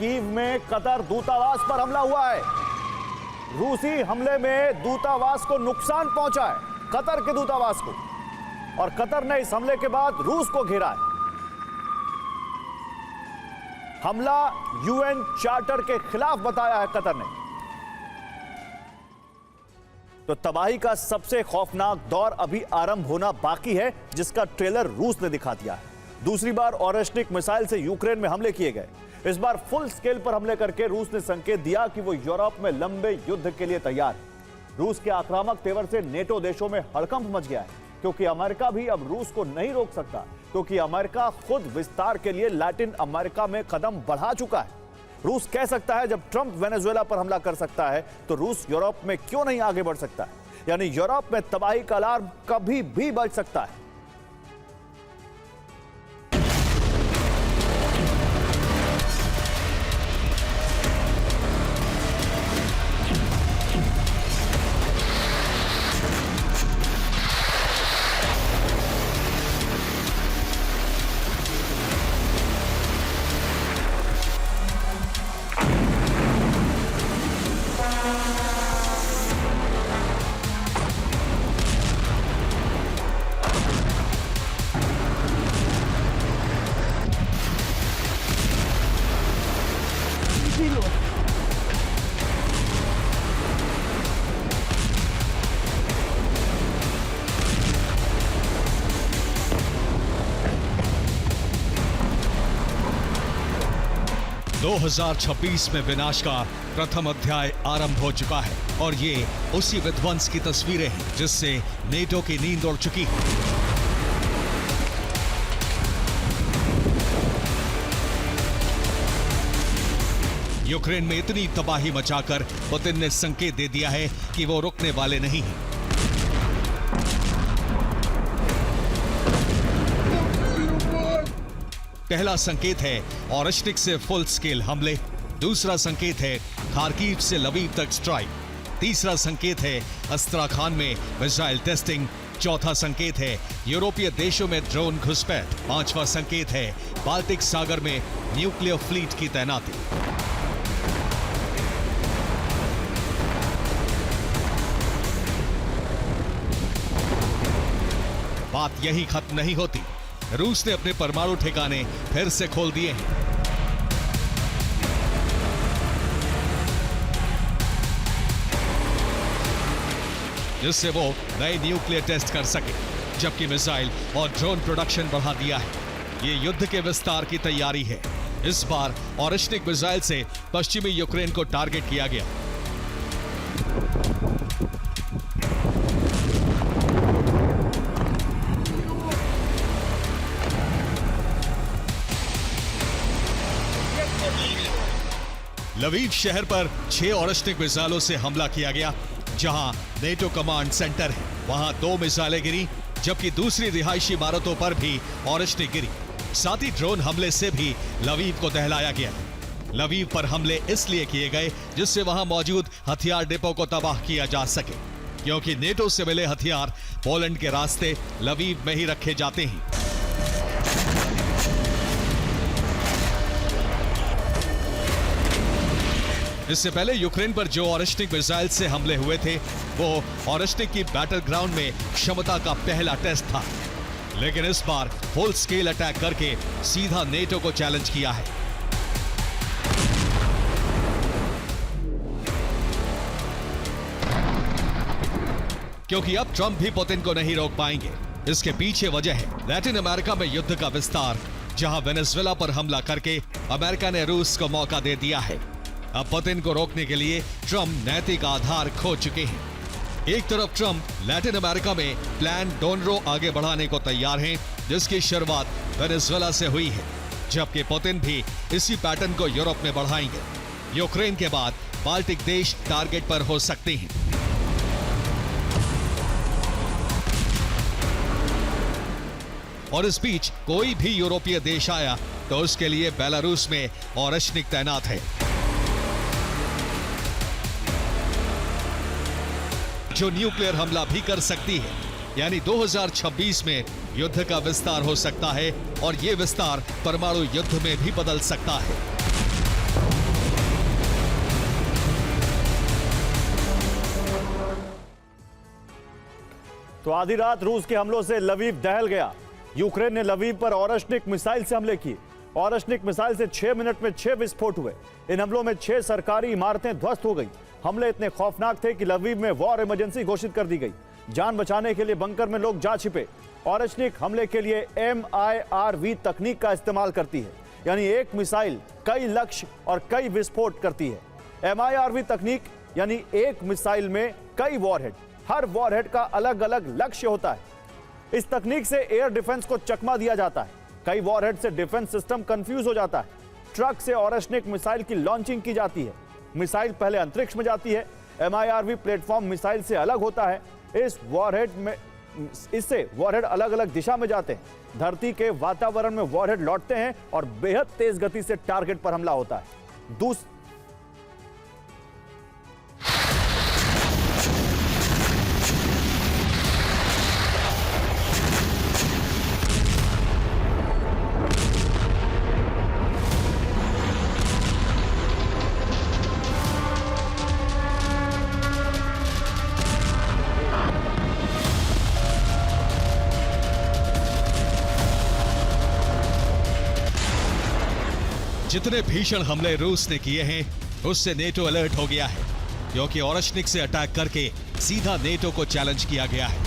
Kyiv में Qatar दूतावास पर हमला हुआ है। रूसी हमले में दूतावास को नुकसान पहुंचा है, कतर के दूतावास को, और कतर ने इस हमले के बाद रूस को घेरा है। हमला यूएन चार्टर के खिलाफ बताया है कतर ने। तो तबाही का सबसे खौफनाक दौर अभी आरंभ होना बाकी है, जिसका ट्रेलर रूस ने दिखा दिया है। दूसरी बार ऑरेस्टिक मिसाइल से यूक्रेन में हमले किए गए। इस बार फुल स्केल पर हमले करके रूस ने संकेत दिया कि वो यूरोप में लंबे युद्ध के लिए तैयार है। रूस के आक्रामक तेवर से नेटो देशों में हड़कंप मच गया है, क्योंकि अमेरिका भी अब रूस को नहीं रोक सकता, क्योंकि अमेरिका खुद विस्तार के लिए लैटिन अमेरिका में कदम बढ़ा चुका है। रूस कह सकता है जब ट्रंप वेनेजुएला पर हमला कर सकता है, तो रूस यूरोप में क्यों नहीं आगे बढ़ सकता है? यानी यूरोप में तबाही का अलार्म कभी भी बज सकता है। दो 2026 में विनाश का प्रथम अध्याय आरंभ हो चुका है, और ये उसी विध्वंस की तस्वीरें हैं जिससे नेटो की नींद उड़ चुकी है। यूक्रेन में इतनी तबाही मचाकर पुतिन ने संकेत दे दिया है कि वो रुकने वाले नहीं हैं। पहला संकेत है ऑरेस्टिक से फुल स्केल हमले, दूसरा संकेत है खार्किव से लवीव तक स्ट्राइक, तीसरा संकेत है अस्त्राखान में मिसाइल टेस्टिंग, चौथा संकेत है यूरोपीय देशों में ड्रोन घुसपैठ, पांचवा संकेत है बाल्टिक सागर में न्यूक्लियर फ्लीट की तैनाती। बात यही खत्म नहीं होती। रूस ने अपने परमाणु ठिकाने फिर से खोल दिए हैं। जिससे वो नए न्यूक्लियर टेस्ट कर सके, जबकि मिसाइल और ड्रोन प्रोडक्शन बढ़ा दिया है। ये युद्ध के विस्तार की तैयारी है। इस बार ऑरेस्टिक मिसाइल से पश्चिमी यूक्रेन को टारगेट किया गया। लवीव शहर पर 6 ऑरेस्टिक मिसाइलों से हमला किया गया। जहां नेटो कमांड सेंटर है, वहां 2 मिसाइलें गिरी, जबकि दूसरी रिहायशी इमारतों पर भी ऑरेस्टिक गिरी। साथ ही ड्रोन हमले से भी लवीव को दहलाया गया। लवीव पर हमले इसलिए किए गए जिससे वहां मौजूद हथियार डिपो को तबाह किया जा सके, क्योंकि नेटो से मिले हथियार पोलैंड के रास्ते लवीव में ही रखे जाते हैं। इससे पहले यूक्रेन पर जो ऑरेस्टिक मिसाइल से हमले हुए थे, वो ऑरेस्टिक की बैटल ग्राउंड में क्षमता का पहला टेस्ट था। लेकिन इस बार फुल स्केल अटैक करके सीधा नेटो को चैलेंज किया है। क्योंकि अब ट्रंप भी पुतिन को नहीं रोक पाएंगे। इसके पीछे वजह है लैटिन अमेरिका में युद्ध का विस्तार, जहां वेनेजुएला पर हमला करके अमेरिका ने रूस को मौका दे दिया है। अब पुतिन को रोकने के लिए ट्रंप नैतिक आधार खो चुके हैं। एक तरफ ट्रंप लैटिन अमेरिका में प्लान डोनरो आगे बढ़ाने को तैयार हैं, जिसकी शुरुआत वेनेजुएला से हुई है, जबकि पुतिन भी इसी पैटर्न को यूरोप में बढ़ाएंगे। यूक्रेन के बाद बाल्टिक देश टारगेट पर हो सकते हैं। और इस बीच कोई भी यूरोपीय देश आया तो उसके लिए बेलारूस में ऑरेस्टिक तैनात है, जो न्यूक्लियर हमला भी कर सकती है। यानी 2026 में युद्ध का विस्तार हो सकता है, और यह विस्तार परमाणु युद्ध में भी बदल सकता है। तो आधी रात रूस के हमलों से लवीव दहल गया। यूक्रेन ने लवीव पर ऑरश्निक मिसाइल से हमले किए। ऑरश्निक मिसाइल से 6 मिनट में 6 विस्फोट हुए। इन हमलों में 6 सरकारी इमारतें ध्वस्त हो गई। हमले इतने खौफनाक थे कि लवीव में वॉर इमरजेंसी घोषित कर दी गई। जान बचाने के लिए बंकर में लोग जा छिपे। ऑरश्निक हमले के लिए MIRV तकनीक का इस्तेमाल करती है, यानी एक मिसाइल कई लक्ष्य और कई विस्फोट करती है। MIRV तकनीक यानी एक मिसाइल में कई वॉरहेड, हर वॉरहेड का अलग अलग लक्ष्य होता है। इस तकनीक से एयर डिफेंस को चकमा दिया जाता है। कई वॉरहेड से डिफेंस सिस्टम कंफ्यूज हो जाता है। ट्रक से ऑरश्निक मिसाइल की लॉन्चिंग की जाती है। मिसाइल पहले अंतरिक्ष में जाती है। MIRV प्लेटफॉर्म मिसाइल से अलग होता है। इससे वॉरहेड अलग अलग दिशा में जाते हैं। धरती के वातावरण में वॉरहेड लौटते हैं और बेहद तेज गति से टारगेट पर हमला होता है। जितने भीषण हमले रूस ने किए हैं उससे नेटो अलर्ट हो गया है, क्योंकि ऑरश्निक से अटैक करके सीधा नेटो को चैलेंज किया गया है।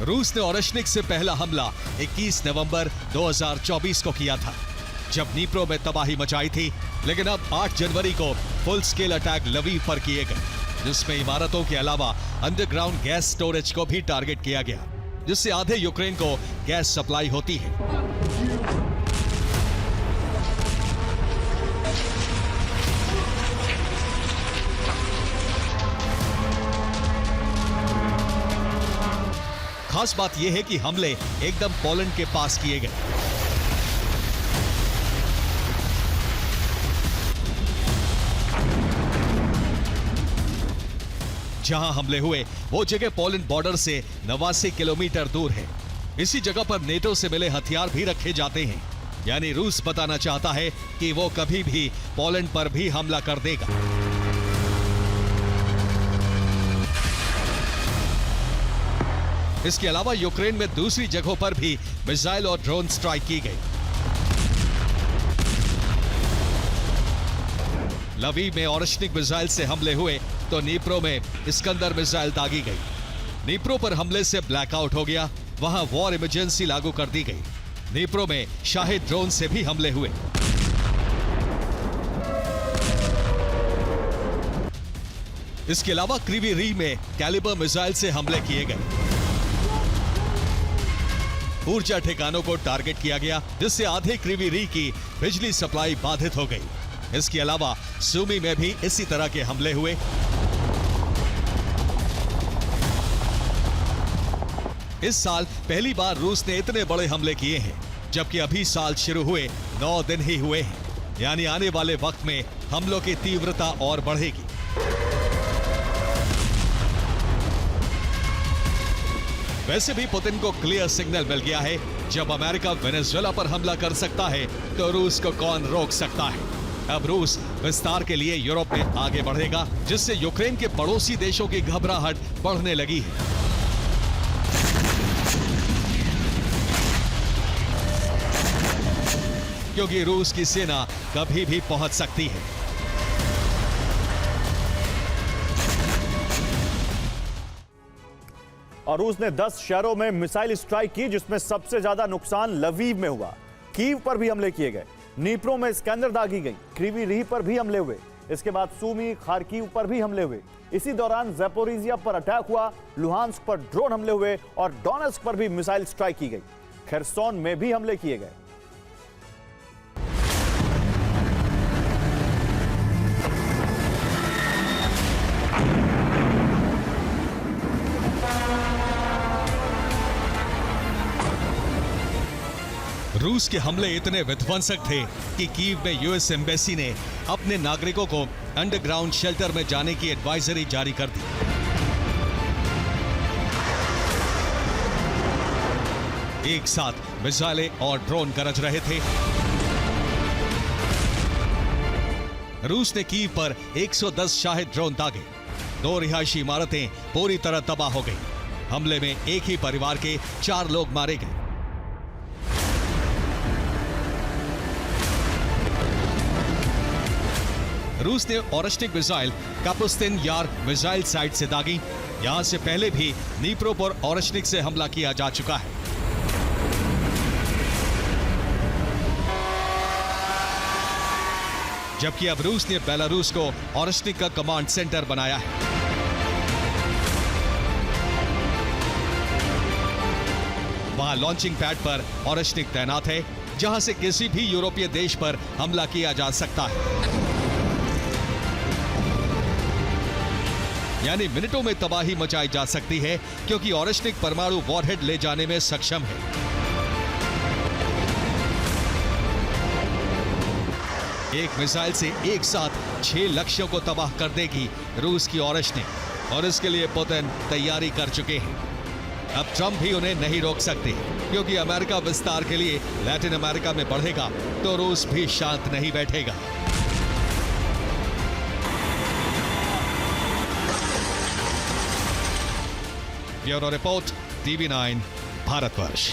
रूस ने ऑरश्निक से पहला हमला 21 नवंबर 2024 को किया था, जब नीप्रो में तबाही मचाई थी। लेकिन अब 8 जनवरी को फुल स्केल अटैक लवीव पर किए गए, जिसमें इमारतों के अलावा अंडरग्राउंड गैस स्टोरेज को भी टारगेट किया गया, जिससे आधे यूक्रेन को गैस सप्लाई होती है। खास बात यह है कि हमले एकदम पोलैंड के पास किए गए। जहां हमले हुए वो जगह पोलैंड बॉर्डर से 89 किलोमीटर दूर है। इसी जगह पर नेटो से मिले हथियार भी रखे जाते हैं, यानी रूस बताना चाहता है कि वो कभी भी पोलैंड पर भी हमला कर देगा। इसके अलावा यूक्रेन में दूसरी जगहों पर भी मिसाइल और ड्रोन स्ट्राइक की गई। लवीव में ऑरश्निक मिसाइल से हमले हुए तो नीप्रो में इस्कंदर मिसाइल दागी गई। नीप्रो पर हमले से ब्लैकआउट हो गया, वहां वॉर इमरजेंसी लागू कर दी गई। नीप्रो में शाहिद ड्रोन से भी हमले हुए। इसके अलावा क्रीवी री में कैलिबर मिसाइल से हमले किए गए। ऊर्जा ठिकानों को टारगेट किया गया, जिससे आधे क्रीवी री की बिजली सप्लाई बाधित हो गई। इसके अलावा सूमी में भी इसी तरह के हमले हुए। इस साल पहली बार रूस ने इतने बड़े हमले किए हैं, जबकि अभी साल शुरू हुए 9 दिन ही हुए हैं, यानी आने वाले वक्त में हमलों की तीव्रता और बढ़ेगी। वैसे भी पुतिन को क्लियर सिग्नल मिल गया है, जब अमेरिका वेनेजुएला पर हमला कर सकता है तो रूस को कौन रोक सकता है। अब रूस विस्तार के लिए यूरोप में आगे बढ़ेगा, जिससे यूक्रेन के पड़ोसी देशों की घबराहट बढ़ने लगी है। क्योंकि रूस की सेना कभी भी पहुंच सकती है। और रूस ने 10 शहरों में मिसाइल स्ट्राइक की, जिसमें सबसे ज्यादा नुकसान लवीव में हुआ। कीव पर भी हमले किए गए। नीप्रो में इस्कंदर दागी गई। क्रीवी रीह पर भी हमले हुए। इसके बाद सूमी, खार्किव पर भी हमले हुए। इसी दौरान ज़ैपोरिजिया पर अटैक हुआ। लुहांस्क पर ड्रोन हमले हुए और डोनेट्स्क पर भी मिसाइल स्ट्राइक की गई। खेरसोन में भी हमले किए गए। रूस के हमले इतने विध्वंसक थे कि कीव में यूएस एम्बेसी ने अपने नागरिकों को अंडरग्राउंड शेल्टर में जाने की एडवाइजरी जारी कर दी। एक साथ मिसाइलें और ड्रोन गरज रहे थे। रूस ने कीव पर 110 शाहिद ड्रोन दागे। 2 रिहायशी इमारतें पूरी तरह तबाह हो गई। हमले में एक ही परिवार के 4 लोग मारे गए। रूस ने ओरेश्निक मिसाइल कापुस्तिन यार मिसाइल साइट से दागी। यहां से पहले भी नीप्रो पर ओरेश्निक से हमला किया जा चुका है। जबकि अब रूस ने बेलारूस को ओरेश्निक का कमांड सेंटर बनाया है। वहां लॉन्चिंग पैड पर ओरेश्निक तैनात है, जहां से किसी भी यूरोपीय देश पर हमला किया जा सकता है। यानी मिनटों में तबाही मचाई जा सकती है, क्योंकि ओरेश्निक परमाणु वॉरहेड ले जाने में सक्षम है। एक मिसाइल से एक साथ 6 लक्ष्यों को तबाह कर देगी रूस की ओरेश्निक, और इसके लिए पुतिन तैयारी कर चुके हैं। अब ट्रंप भी उन्हें नहीं रोक सकते, क्योंकि अमेरिका विस्तार के लिए लैटिन अमेरिका में बढ़ेगा तो रूस भी शांत नहीं बैठेगा। Bureau report, TV9 Bharatvarsh.